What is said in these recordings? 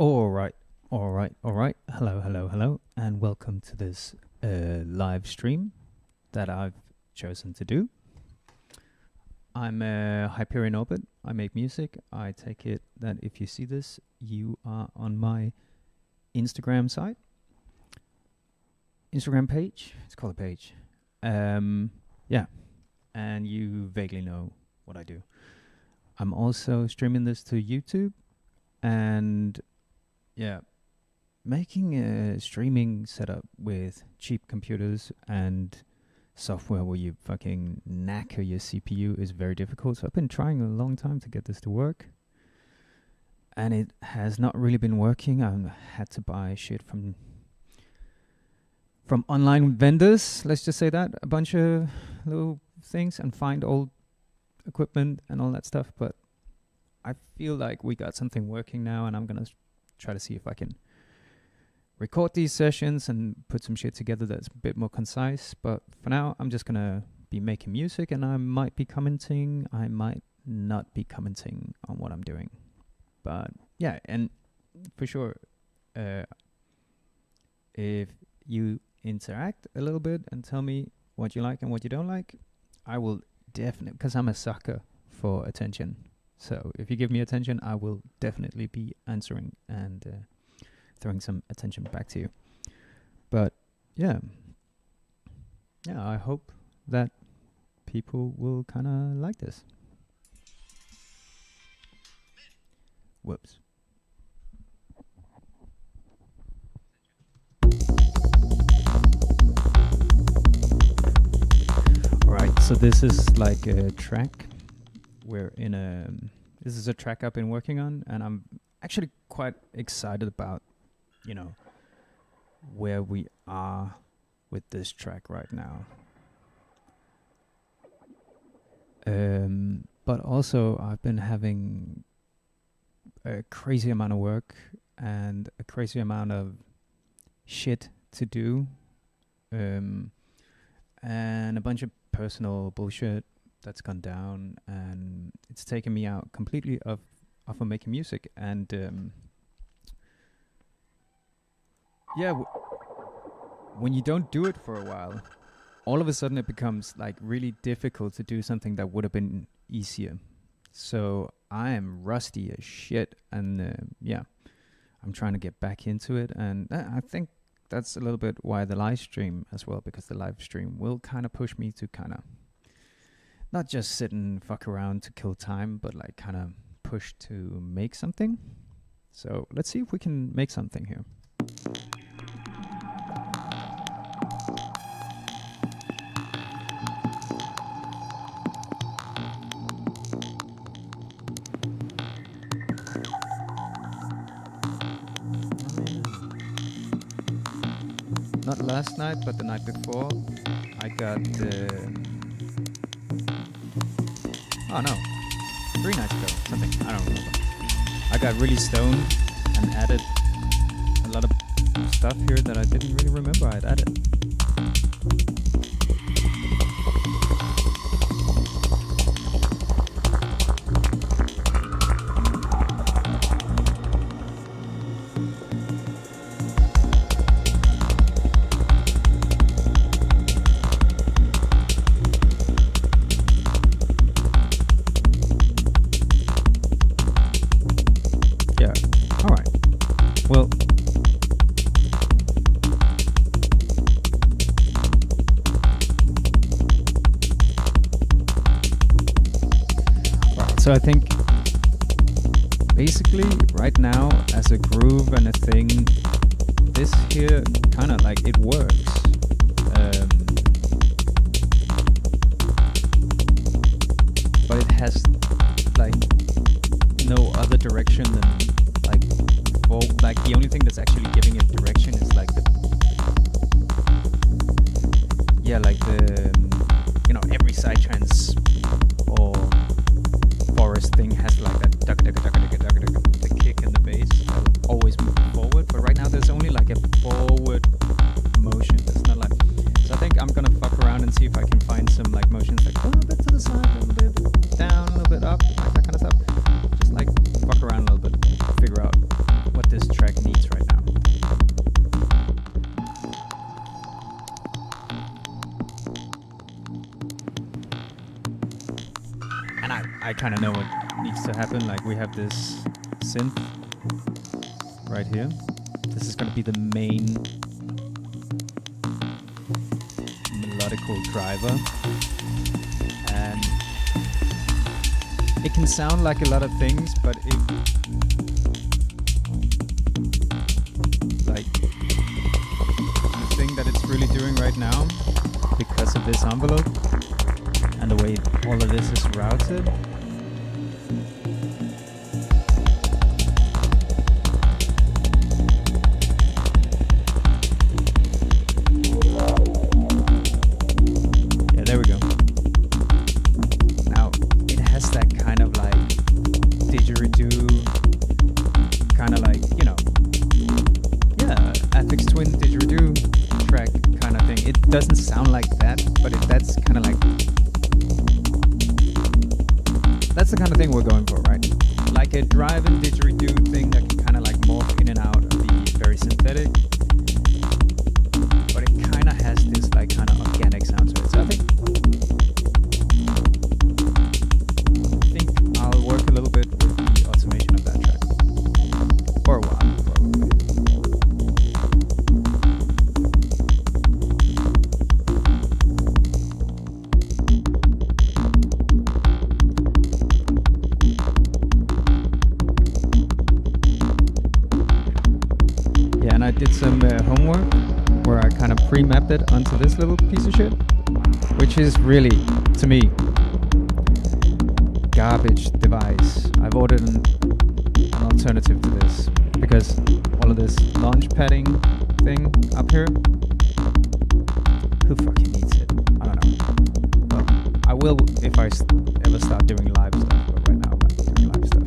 All right, all right, all right. Hello, hello, hello, and welcome to this live stream that I've chosen to do. I'm Hyperion Orbit. I make music. I take it that if you see this, you are on my Instagram site, Instagram page. It's called a page. Yeah, and you vaguely know what I do. I'm also streaming this to YouTube, and yeah, making a streaming setup with cheap computers and software where you fucking knacker your CPU is very difficult. So I've been trying a long time to get this to work, and it has not really been working. I've had to buy shit from online vendors, let's just say that, a bunch of little things, and find old equipment and all that stuff. But I feel like we got something working now, and I'm gonna try to see if I can record these sessions and put some shit together that's a bit more concise. But for now, I'm just gonna be making music, and I might be commenting, I might not be commenting on what I'm doing. But yeah, and for sure, if you interact a little bit and tell me what you like and what you don't like, I will definitely, because I'm a sucker for attention. So if you give me attention, I will definitely be answering and throwing some attention back to you. But yeah, I hope that people will kind of like this. Whoops. Alright, so this is like a track. This is a track I've been working on, and I'm actually quite excited about, where we are with this track right now. But also I've been having a crazy amount of work and a crazy amount of shit to do, and a bunch of personal bullshit that's gone down, and it's taken me out completely of making music. And when you don't do it for a while, all of a sudden it becomes like really difficult to do something that would have been easier. So I am rusty as shit, and I'm trying to get back into it, and I think that's a little bit why the live stream as well, because the live stream will kind of push me to kind of not just sit and fuck around to kill time, but like kind of push to make something. So let's see if we can make something here. Not last night, but the night before, I got oh no, 3 nights ago, something, I don't remember. I got really stoned and added a lot of stuff here that I didn't really remember I'd added. So I think basically right now, as a groove and a thing, this here kind of like it works. But it has like no other direction than like the only thing that's actually giving it direction is like the every sidetrans or forest thing has like that the kick and the bass that'll always move forward, but right now there's only like a forward motion. It's not like, so I think I'm gonna fuck around and see if I can find some like motions like a little bit to the side, a little bit down, a little bit up, like that kind of stuff. Just like fuck around a little bit, figure out what this I kind of know what needs to happen. Like we have this synth right here. This is going to be the main melodical driver, and it can sound like a lot of things, but like the thing that it's really doing right now, because of this envelope and the way all of this is routed, there we go. Now, it has that kind of like didgeridoo, kind of like, you know, yeah, Aphex Twin didgeridoo track kind of thing. It doesn't sound like that, but that's kind of like, that's the kind of thing we're going for, right? Like a drive-in didgeridoo thing that can kind of like morph in and out and be very synthetic, but it kind of has this like kind of organic sound to it. So I think I'll work a little bit with the automation of that track for a while, probably. Yeah, and I did some homework where I kind of pre-mapped it onto this little piece of shit, which is really, to me, garbage device. I've ordered an alternative to this, because all of this launch padding thing up here, who fucking needs it? I don't know. Well, I will if I ever start doing live stuff, but right now I'm not doing live stuff.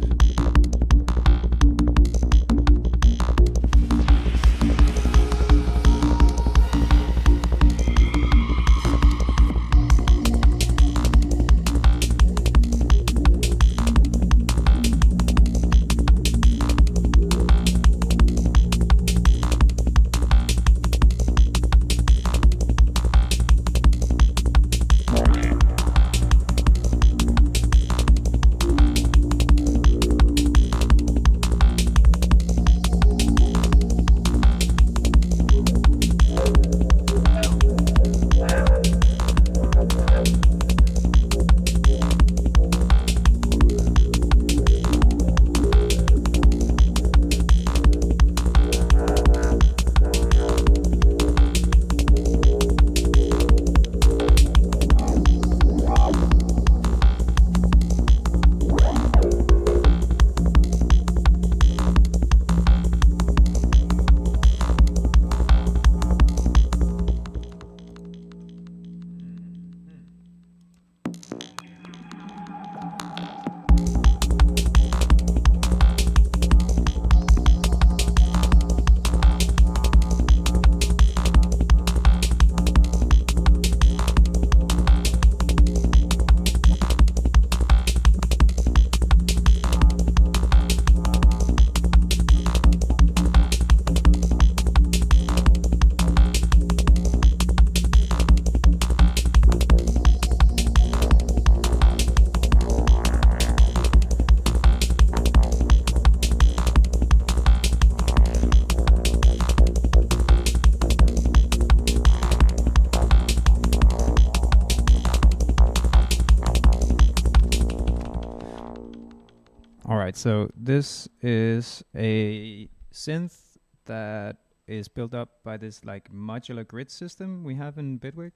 Alright, so this is a synth that is built up by this like modular grid system we have in Bitwig.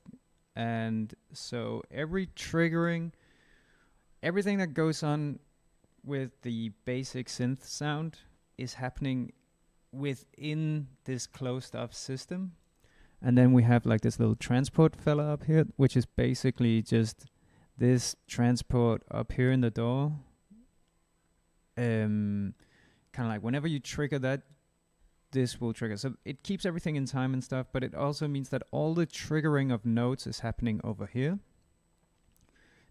And so everything that goes on with the basic synth sound is happening within this closed off system. And then we have like this little transport fella up here, which is basically just this transport up here in the door. Kind of like whenever you trigger that, this will trigger. So it keeps everything in time and stuff, but it also means that all the triggering of notes is happening over here.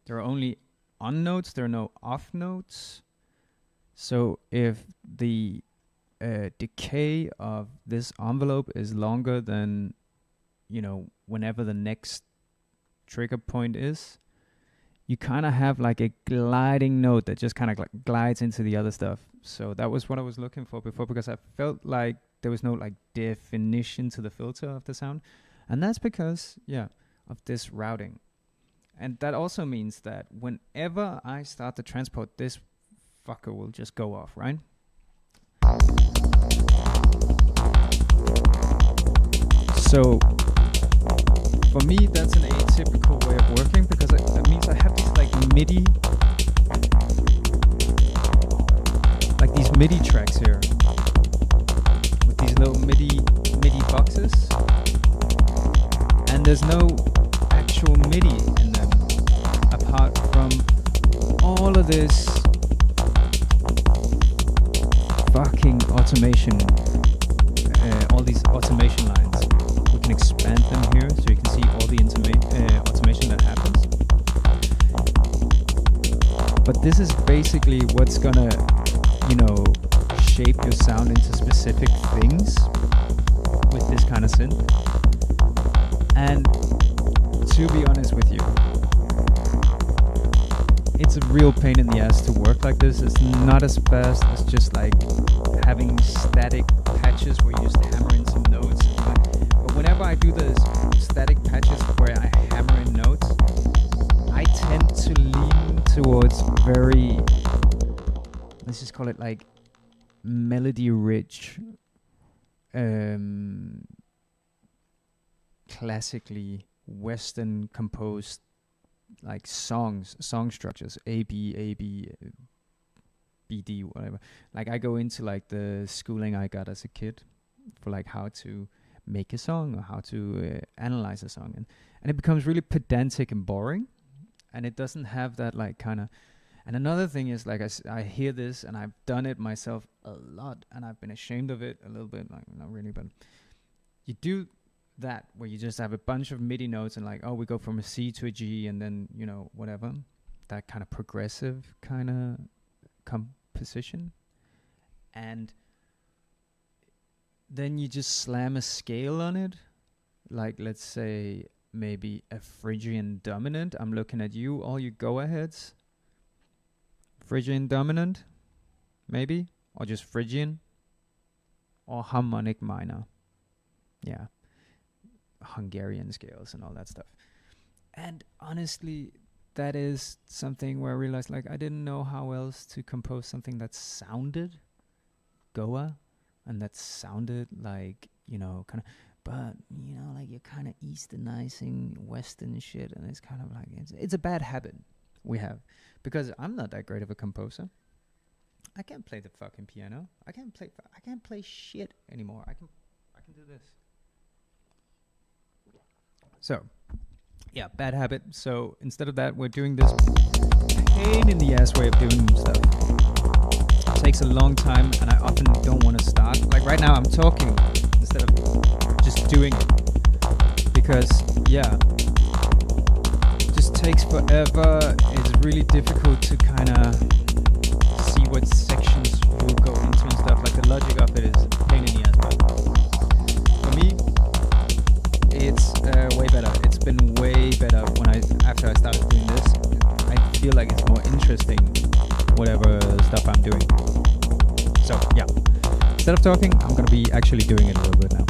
There are only on notes, there are no off notes. So if the decay of this envelope is longer than, you know, whenever the next trigger point is, you kind of have like a gliding note that just kind of like glides into the other stuff. So that was what I was looking for before, because I felt like there was no like definition to the filter of the sound. And that's because, of this routing. And that also means that whenever I start to transport, this fucker will just go off, right? So for me, that's an atypical way of working, because that means I have these like MIDI, MIDI tracks here with these little MIDI boxes, and there's no actual MIDI in them apart from all of this fucking automation, all these automation lines. We can expand them here so you can see all the automation that happens. But this is basically what's gonna, shape your sound into specific things with this kind of synth. And to be honest with you, it's a real pain in the ass to work like this. It's not as fast as just like having static patches where you just hammer in some notes. But whenever I do those static patches where I hammer in notes, I tend to lean towards very, let's just call it like melody rich, classically Western composed like song structures, A B B D, whatever. Like I go into like the schooling I got as a kid for like how to make a song or how to analyze a song, and it becomes really pedantic and boring, and it doesn't have that like kind of. And another thing is like I hear this, and I've done it myself a lot, and I've been ashamed of it a little bit, like not really, but you do that where you just have a bunch of MIDI notes and like, oh, we go from a C to a G, and then whatever, that kind of progressive kind of composition, and then you just slam a scale on it, like let's say maybe a Phrygian dominant. I'm looking at you, all you go-aheads. Phrygian dominant, maybe, or just Phrygian, or harmonic minor, Hungarian scales and all that stuff. And honestly, that is something where I realized like I didn't know how else to compose something that sounded Goa and that sounded like kind of, but like you're kind of Easternizing Western shit, and it's kind of like it's a bad habit we have, because I'm not that great of a composer. I can't play the fucking piano. I can't play shit anymore. I can do this. So, bad habit. So instead of that, we're doing this pain in the ass way of doing stuff. It takes a long time, and I often don't want to start. Like right now, I'm talking instead of just doing it, because just takes forever. It's really difficult to kind of see what sections will go into and stuff. Like the logic of it is a pain in the ass. But for me, it's way better. It's been way better after I started doing this. I feel like it's more interesting, whatever stuff I'm doing. So instead of talking, I'm gonna be actually doing it a little bit now.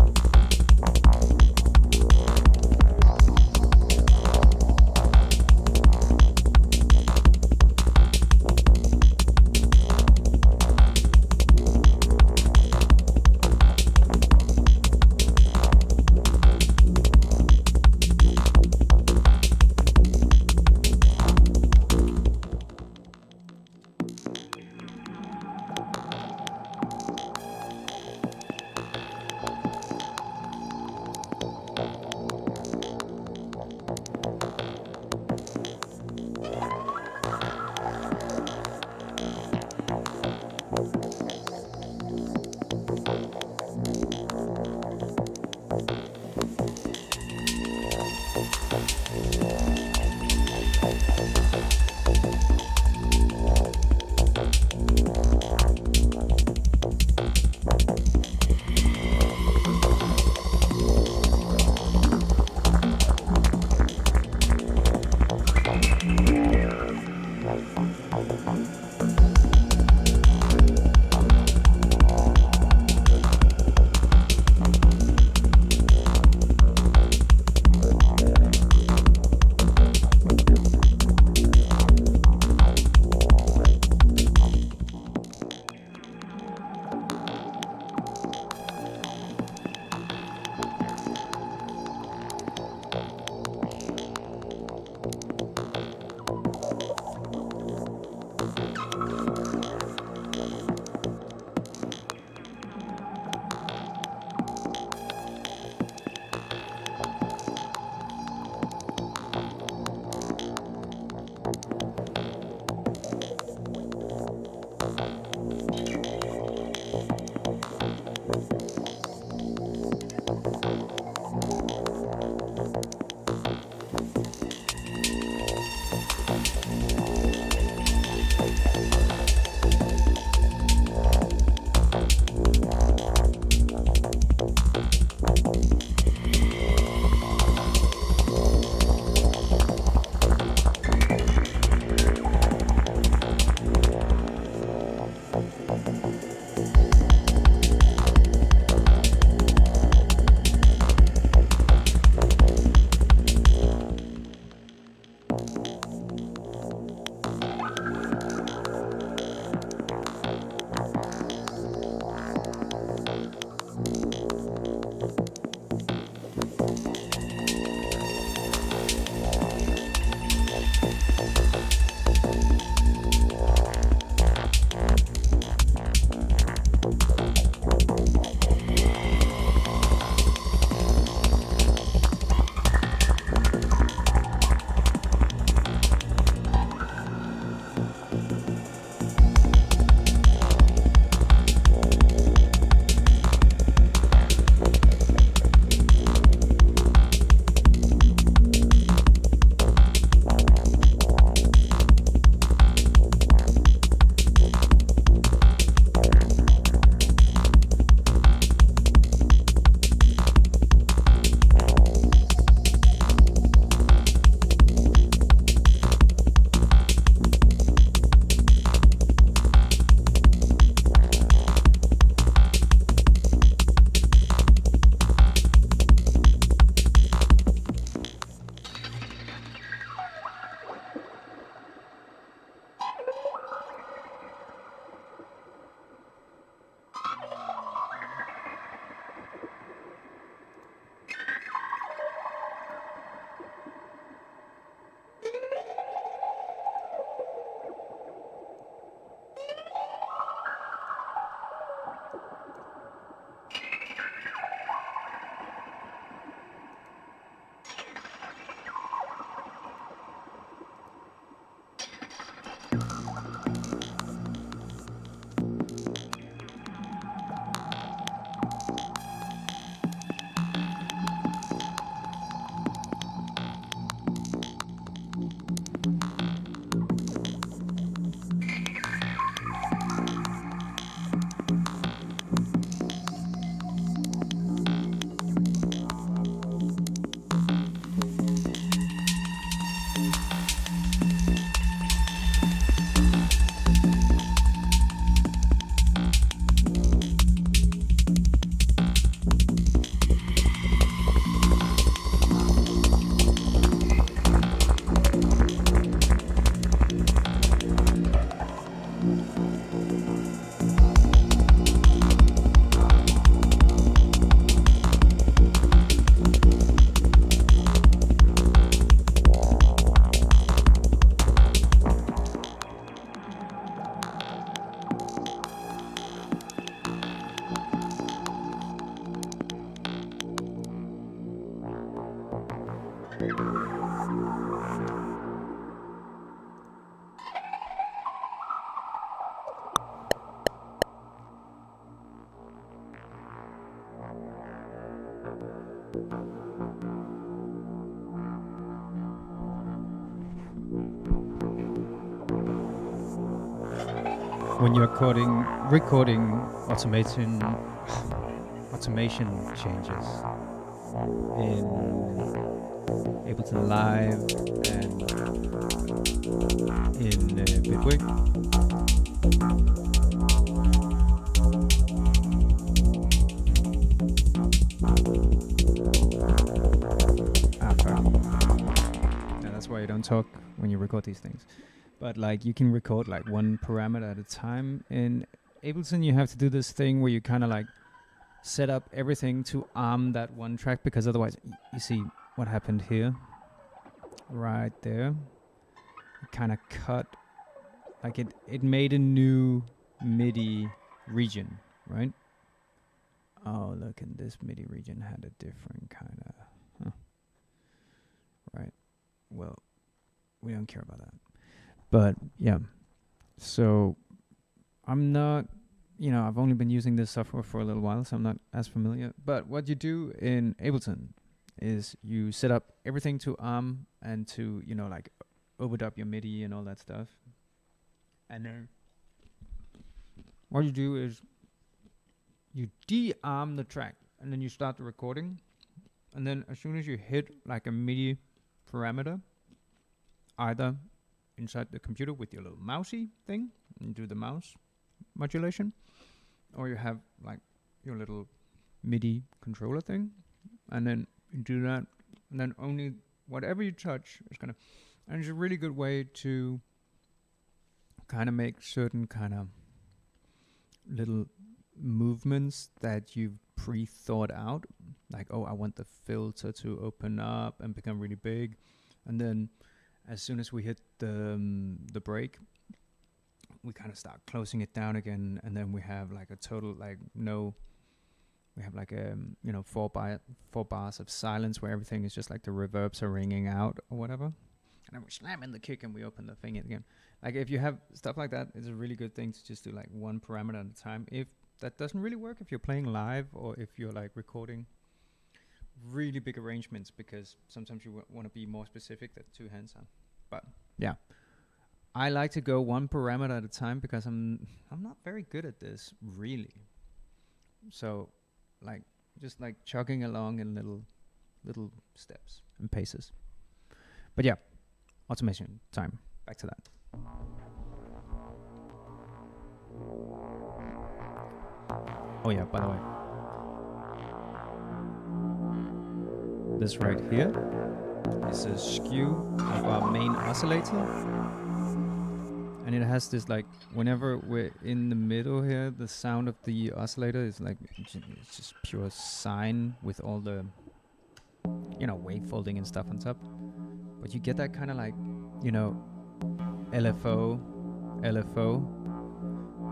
when you're recording automation changes in Ableton Live and in Bitwig. Yeah, that's why you don't talk when you record these things. But like you can record like one parameter at a time. In Ableton you have to do this thing where you kind of like set up everything to arm that one track, because otherwise you see what happened here right there. It kind of cut, like it made a new MIDI region, right? Oh, look, and this MIDI region had a different kind of right. Well, we don't care about that. But yeah, so I'm not, I've only been using this software for a little while, so I'm not as familiar. But what you do in Ableton is you set up everything to ARM and to, like overdub your MIDI and all that stuff. And then what you do is you de-arm the track and then you start the recording. And then as soon as you hit like a MIDI parameter, either inside the computer with your little mousey thing and do the mouse modulation, or you have like your little MIDI controller thing, and then you do that, and then only whatever you touch is gonna, and it's a really good way to kind of make certain kind of little movements that you've pre-thought out, like, oh, I want the filter to open up and become really big, and then as soon as we hit the break, we kind of start closing it down again, and then we have like a total we have like a 4 bars of silence where everything is just like the reverbs are ringing out or whatever, and then we slam in the kick and we open the thing again. Like if you have stuff like that, it's a really good thing to just do like one parameter at a time. If that doesn't really work, if you're playing live or if you're like recording really big arrangements, because sometimes you want to be more specific that 2 hands are. But yeah, I like to go one parameter at a time because I'm not very good at this really. So like just like chugging along in little steps and paces. But yeah, automation time. Back to that. Oh yeah, by the way, this right here is a skew of our main oscillator, and it has this like, whenever we're in the middle here, the sound of the oscillator is like it's just pure sine with all the wave folding and stuff on top. But you get that kind of like LFO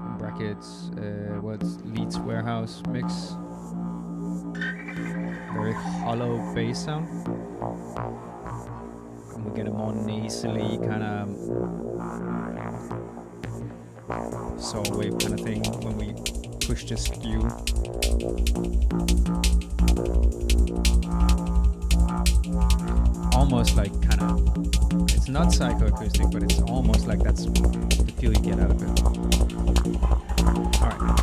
in brackets, what's Leeds Warehouse mix, very hollow bass sound, and we get a more nasally kind of saw wave kind of thing when we push the skew. Almost like kind of, it's not psychoacoustic, but it's almost like that's the feel you get out of it. Alright.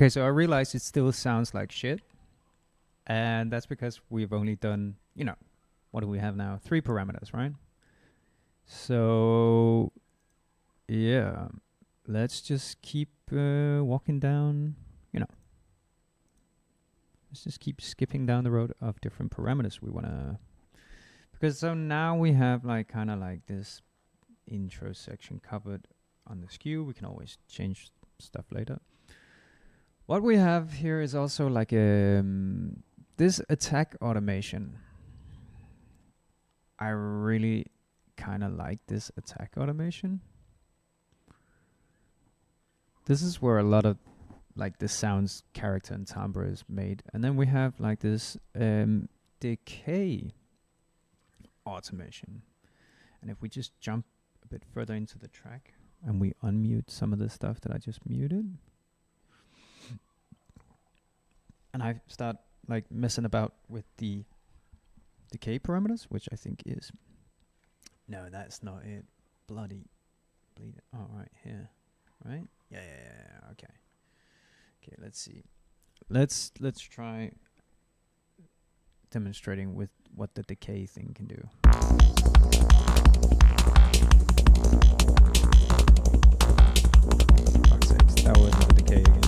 Okay, so I realize it still sounds like shit. And that's because we've only done, you know, what do we have now? 3 parameters, right? So, yeah, let's just keep walking down, you know. Let's just keep skipping down the road of different parameters we want to... Because so now we have like kind of like this intro section covered on the skew. We can always change stuff later. What we have here is also like this attack automation. I really kind of like this attack automation. This is where a lot of like the sounds, character, and timbre is made. And then we have like this decay automation. And if we just jump a bit further into the track and we unmute some of the stuff that I just muted, and I start like messing about with the decay parameters, which I think is... No, that's not it. Bleed. Oh, right here. Right? Yeah. Okay. Okay, let's see. Let's try demonstrating with what the decay thing can do. Fuck's sakes, that wasn't the decay again.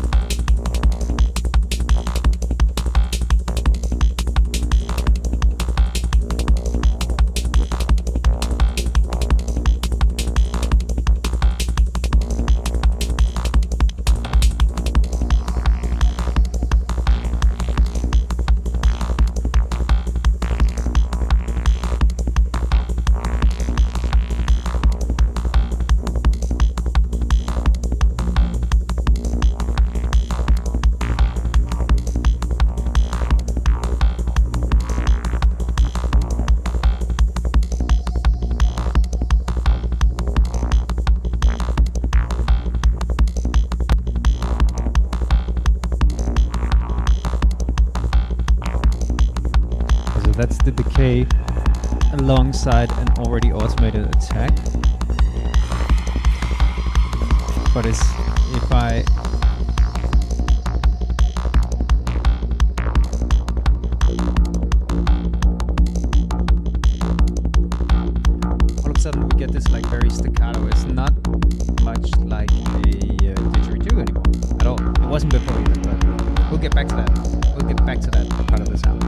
That's the decay alongside an already automated attack. But it's, if I all of a sudden we get this like very staccato. It's not much like a didgeridoo anymore at all. It wasn't before either, but we'll get back to that. We'll get back to that part of the sound.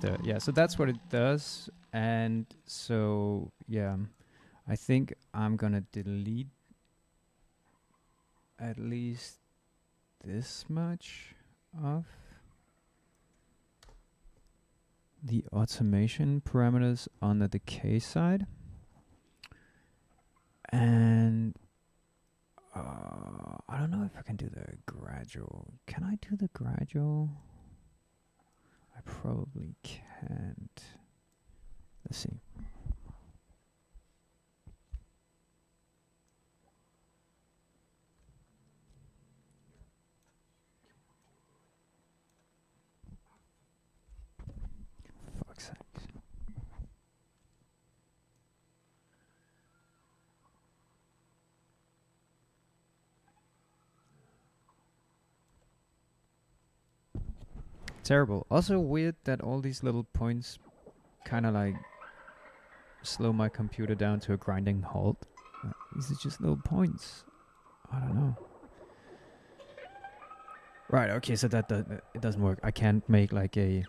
There. Yeah, so that's what it does. And so yeah, I think I'm gonna delete at least this much of the automation parameters on the decay side. And I don't know if I can do the gradual. Can I do the gradual? I probably can't. Let's see. Fuck's sake. Terrible. Also weird that all these little points kind of like slow my computer down to a grinding halt. These are just little points. I don't know. Right, okay, so that it doesn't work. I can't make like a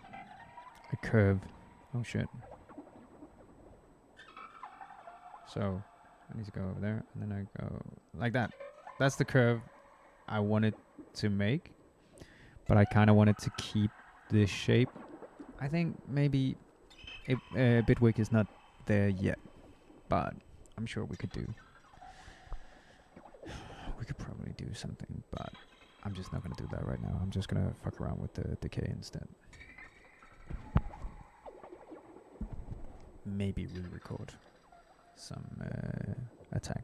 curve. Oh shit. So I need to go over there and then I go like that. That's the curve I wanted to make, but I kind of wanted to keep this shape. I think maybe Bitwig is not there yet, but I'm sure we could do. do something, but I'm just not going to do that right now. I'm just going to fuck around with the decay instead. Maybe re-record some attack.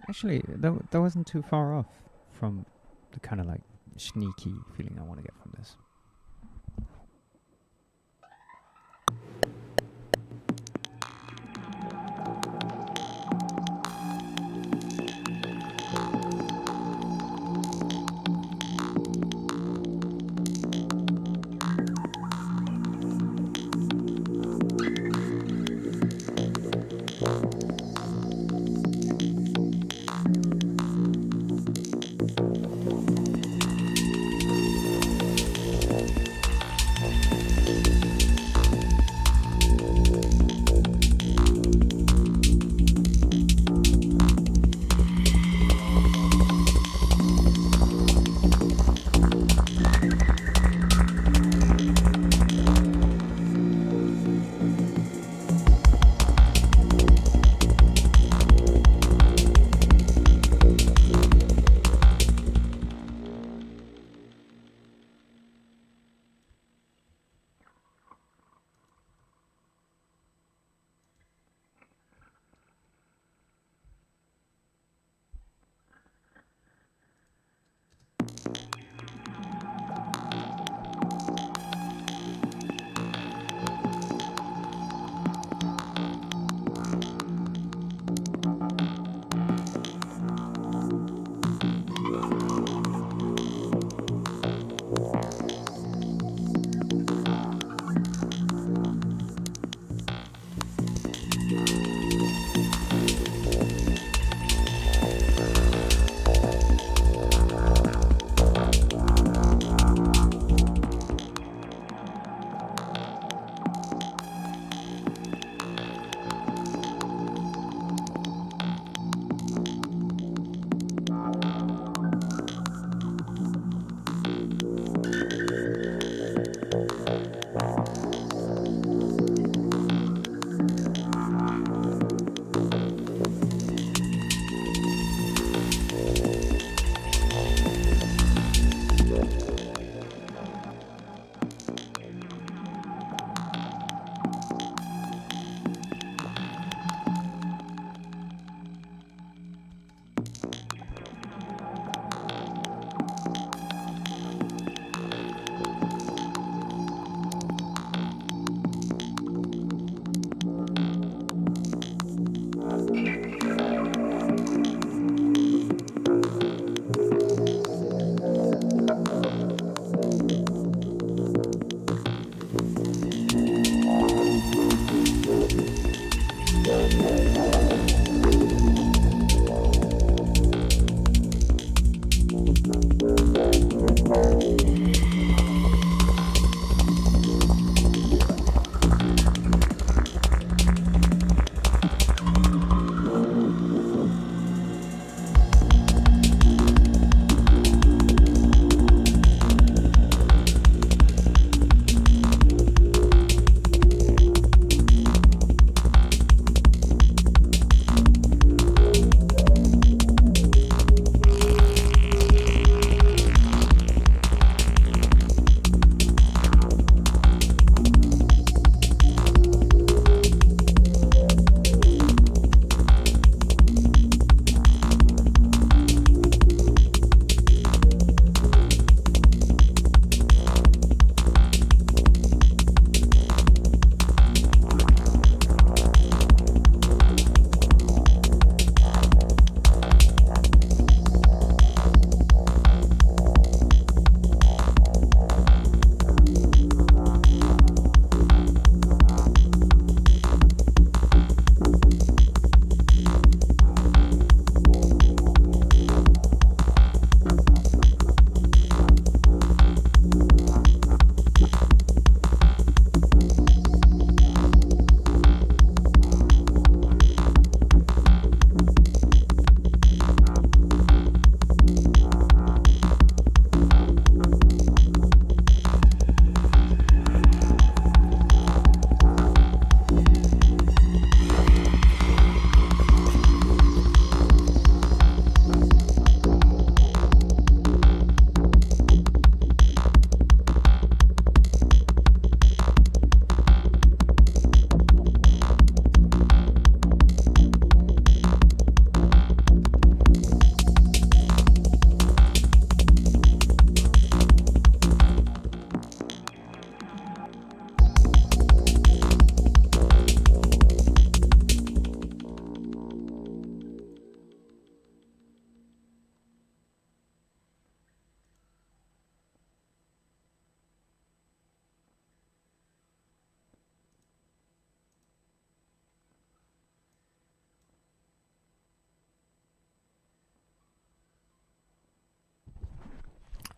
Actually, that wasn't too far off from the kind of like sneaky feeling I want to get from this.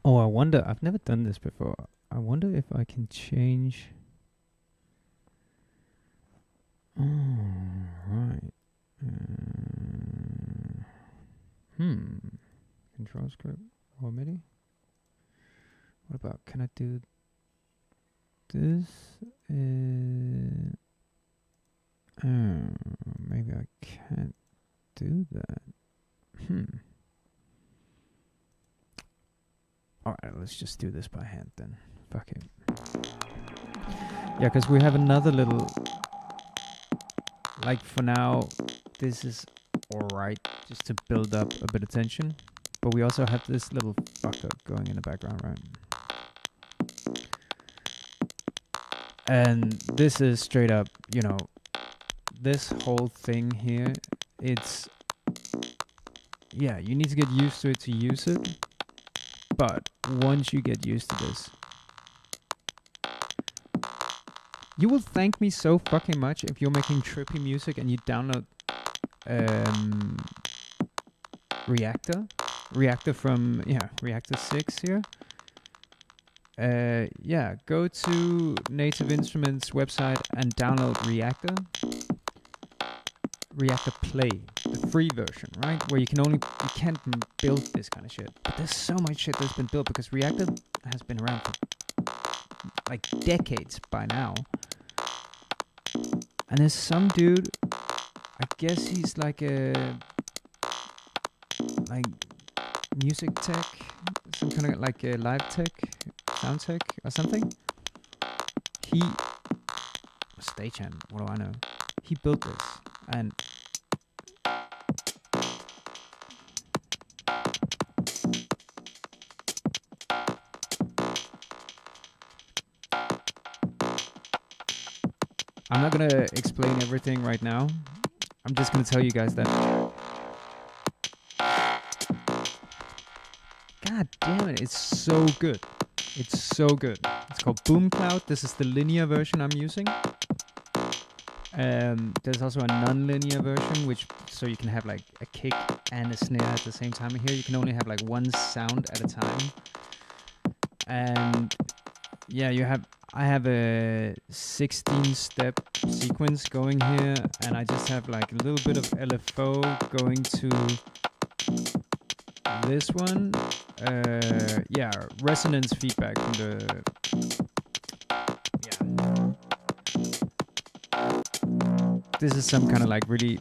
Oh, I wonder. I've never done this before. I wonder if I can change. Oh, right. Control script or MIDI. What about? Can I do this? Maybe I can't do that. Alright, let's just do this by hand then. Fuck it. Yeah, because we have another little... Like, for now, this is alright, just to build up a bit of tension. But we also have this little fucker going in the background, right? And this is straight up, you know, this whole thing here, it's... Yeah, you need to get used to it to use it. But once you get used to this, you will thank me so fucking much if you're making trippy music and you download Reactor from Reactor 6 here. Yeah, go to Native Instruments website and download Reactor Play, the free version, right? Where you can't build this kind of shit. But there's so much shit that's been built because Reactor has been around for like decades by now. And there's some dude, I guess he's like music tech, some kind of like a live tech, sound tech or something. Stagehand, what do I know? He built this and I'm not gonna explain everything right now. I'm just gonna tell you guys that. God damn it, it's so good. It's so good. It's called Boom Cloud. This is the linear version I'm using. There's also a non-linear version, so you can have like a kick and a snare at the same time. Here you can only have like one sound at a time. And yeah, I have a 16-step sequence going here, and I just have like a little bit of LFO going to this one. Yeah, resonance feedback from the... Yeah. This is some kind of like really...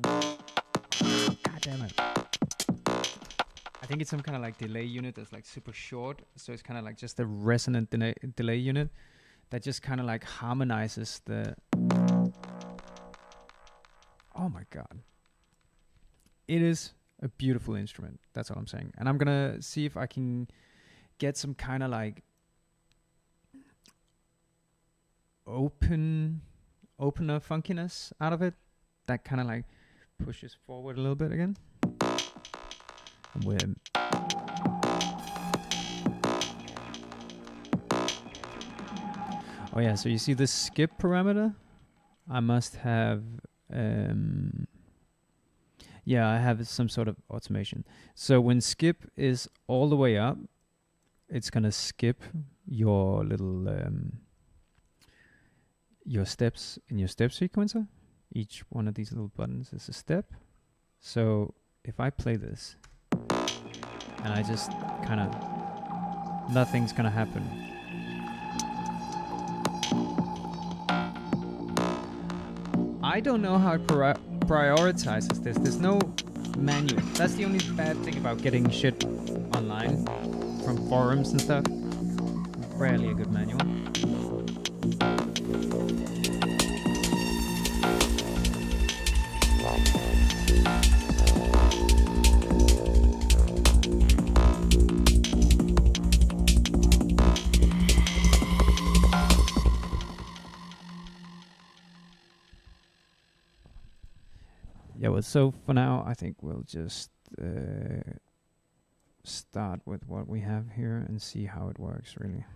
God damn it. I think it's some kind of like delay unit that's like super short. So it's kind of like just a resonant delay unit that just kind of like harmonizes the... Oh my God. It is a beautiful instrument. That's all I'm saying. And I'm going to see if I can get some kind of like opener funkiness out of it. That kind of like pushes forward a little bit again. With oh yeah, so you see the skip parameter? I must have yeah, I have some sort of automation. So when skip is all the way up, it's gonna skip your little your steps in your step sequencer. Each one of these little buttons is a step. So if I play this and I just kind of, nothing's gonna happen. I don't know how it prioritizes this. There's no manual. That's the only bad thing about getting shit online from forums and stuff. Rarely a good manual. Yeah, well, so for now, I think we'll just start with what we have here and see how it works, really.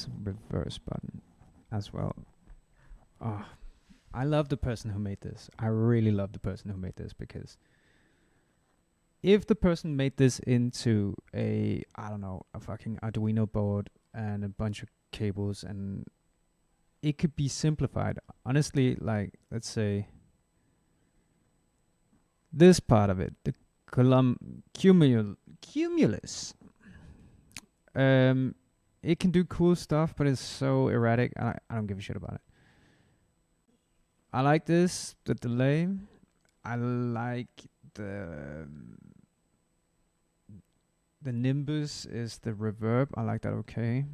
has a reverse button as well. Oh, I love the person who made this. I really love the person who made this, because if the person made this into a, I don't know, a fucking Arduino board and a bunch of cables, and it could be simplified. Honestly, like, let's say this part of it, the cumulus, it can do cool stuff, but it's so erratic. I don't give a shit about it. I like this, the delay. I like the nimbus is the reverb. I like that, okay.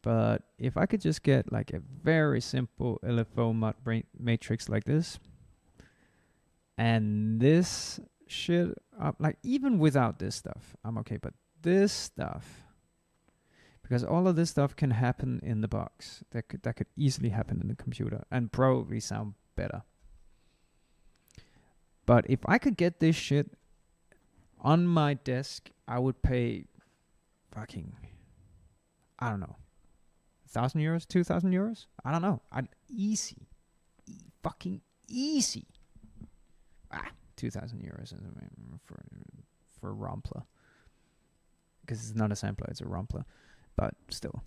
But if I could just get like a very simple LFO matrix like this, and this shit up, like even without this stuff, I'm okay. But this stuff, because all of this stuff can happen in the box. That could easily happen in the computer and probably sound better. But if I could get this shit on my desk, I would pay fucking, I don't know, 1,000 euros, 2,000 euros? I don't know. Easy. Fucking easy. 2,000 euros for a Rumpler. Because it's not a sampler, it's a Rumpler. But still.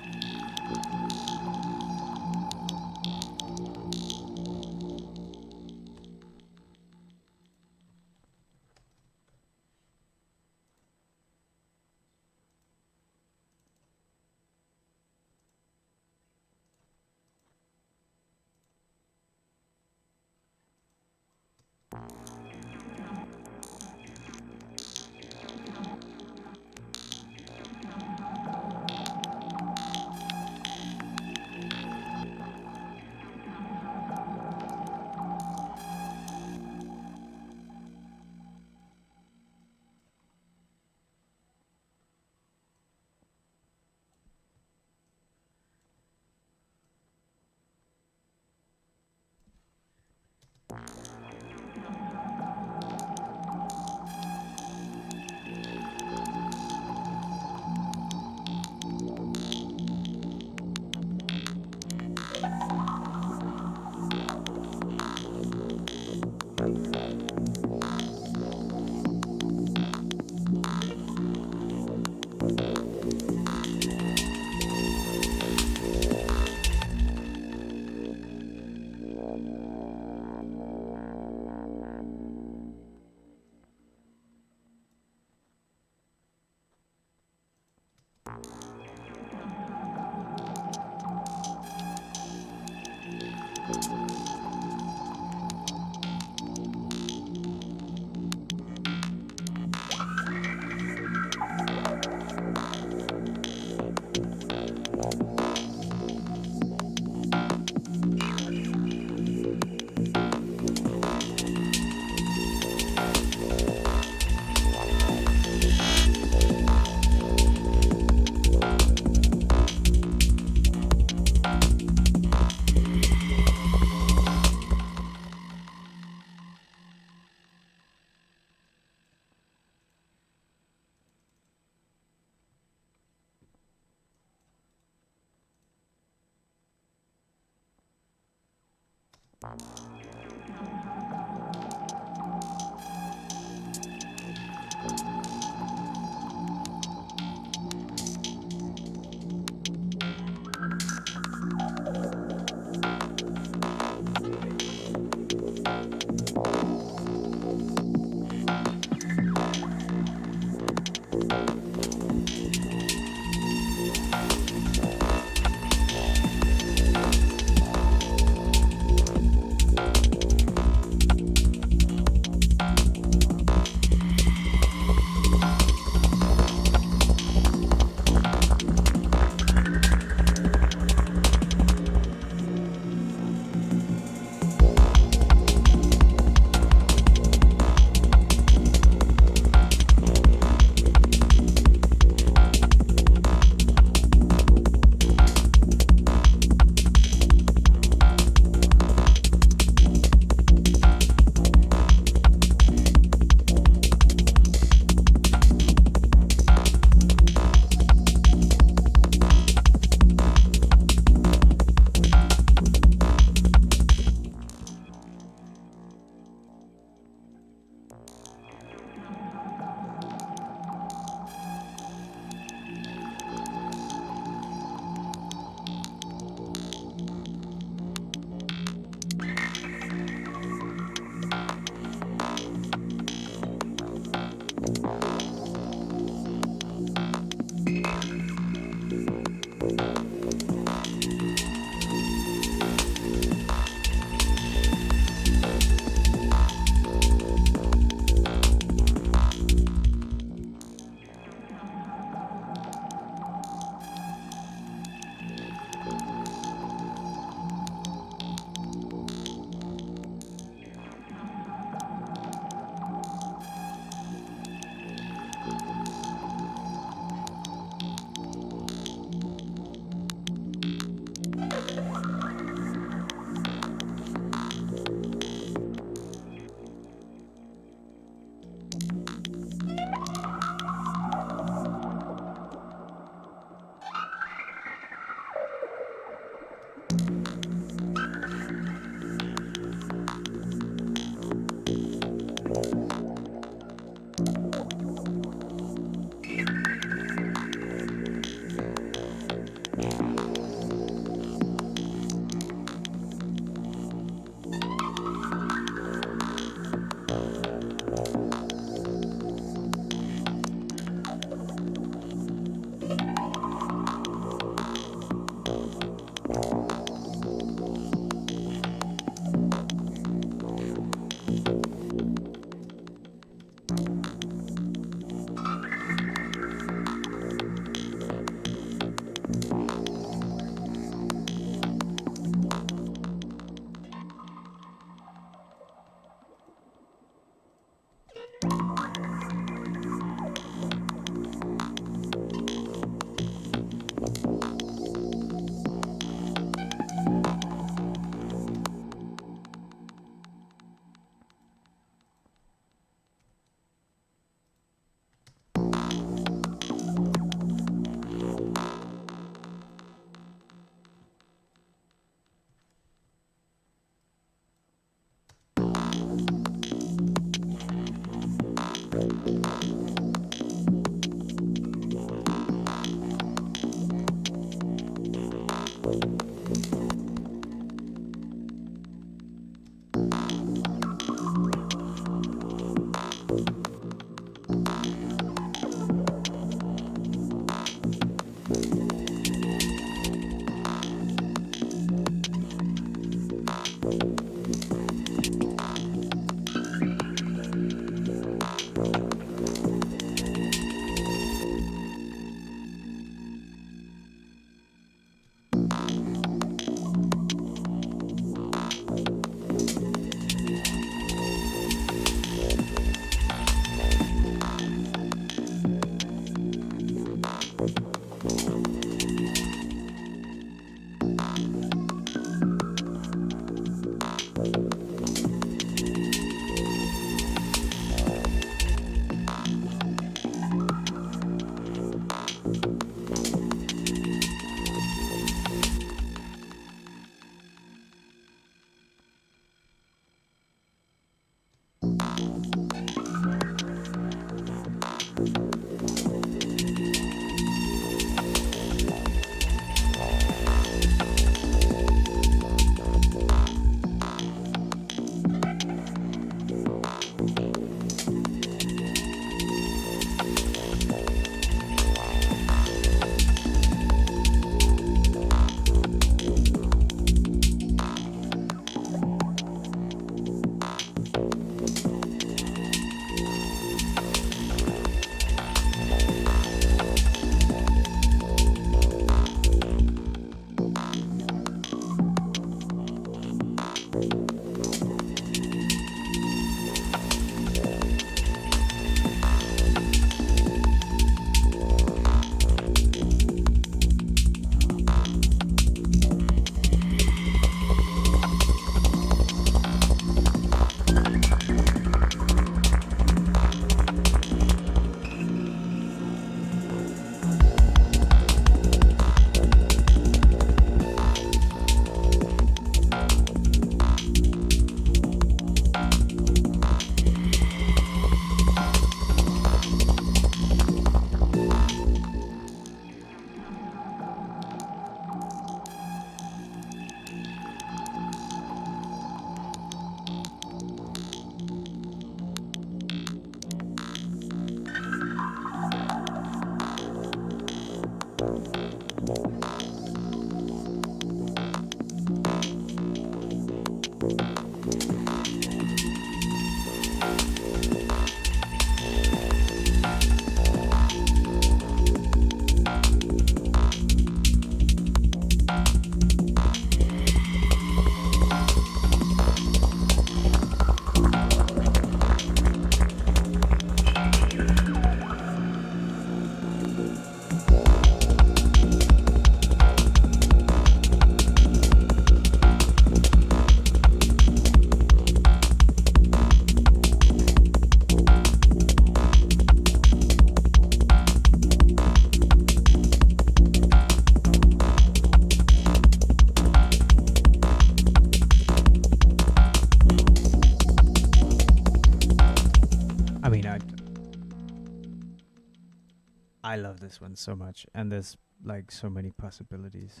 I love this one so much, and there's like so many possibilities.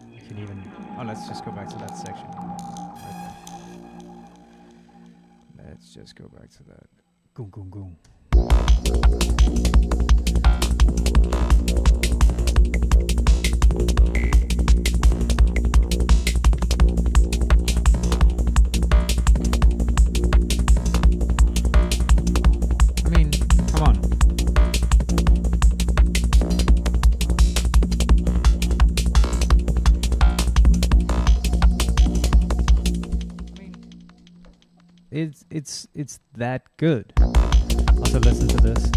You can even let's just go back to that section. Right there. Let's just go back to that. Goom goom goom. I mean, come on. It's that good. Also listen to this.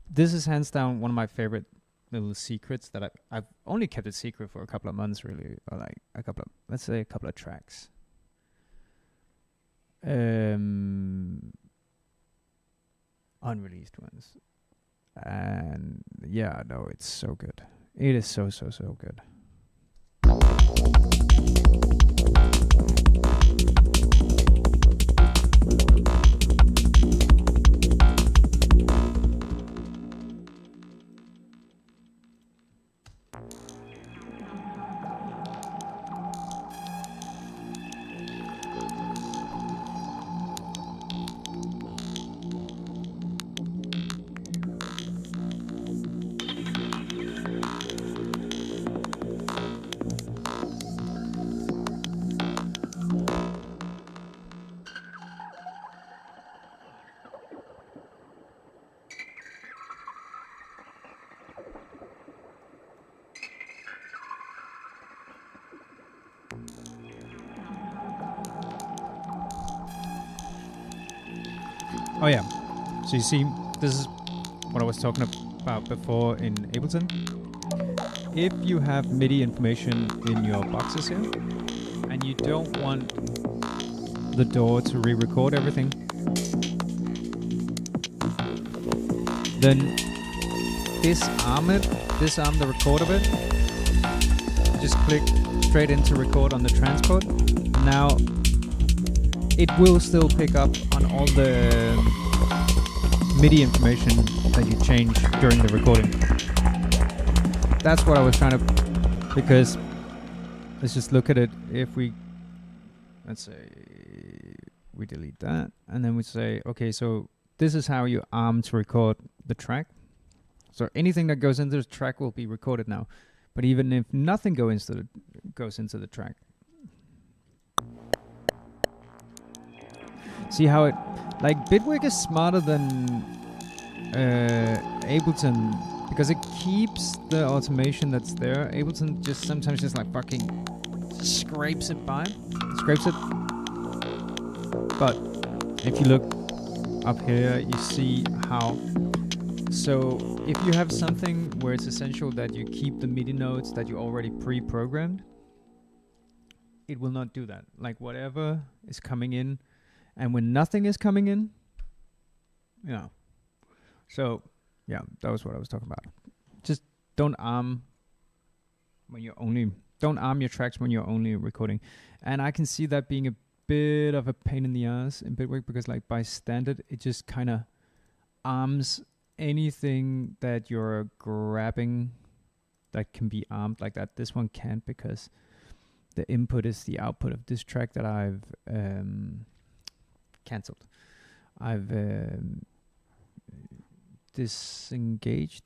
This is hands down one of my favorite little secrets that I've only kept it secret for a couple of months, really, or like a couple of, let's say a couple of tracks. Unreleased ones. And yeah, no, it's so good. It is so good. Oh yeah, so you see, this is what I was talking about before in Ableton. If you have MIDI information in your boxes here, and you don't want the DAW to re-record everything, then disarm the recorder bit, just click straight into record on the transport. Now, it will still pick up on all the MIDI information that you change during the recording. That's what I was trying to, because let's just look at it. If we, let's say, we delete that, and then we say, okay, so this is how you arm to record the track. So anything that goes into the track will be recorded now. But even if nothing goes into the track, see how it, like, Bitwig is smarter than Ableton because it keeps the automation that's there. Ableton just sometimes just like fucking scrapes it. But if you look up here, you see how. So if you have something where it's essential that you keep the MIDI notes that you already pre-programmed, it will not do that. Like whatever is coming in. And when nothing is coming in, you know. So, yeah, that was what I was talking about. Just don't arm your tracks when you're only recording. And I can see that being a bit of a pain in the ass in Bitwig because, like, by standard, it just kind of arms anything that you're grabbing that can be armed like that. This one can't because the input is the output of this track that I've cancelled. I've disengage.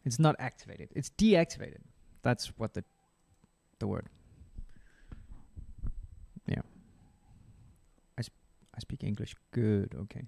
It's not activated. It's deactivated. That's what the word. Yeah. I speak English good. Okay.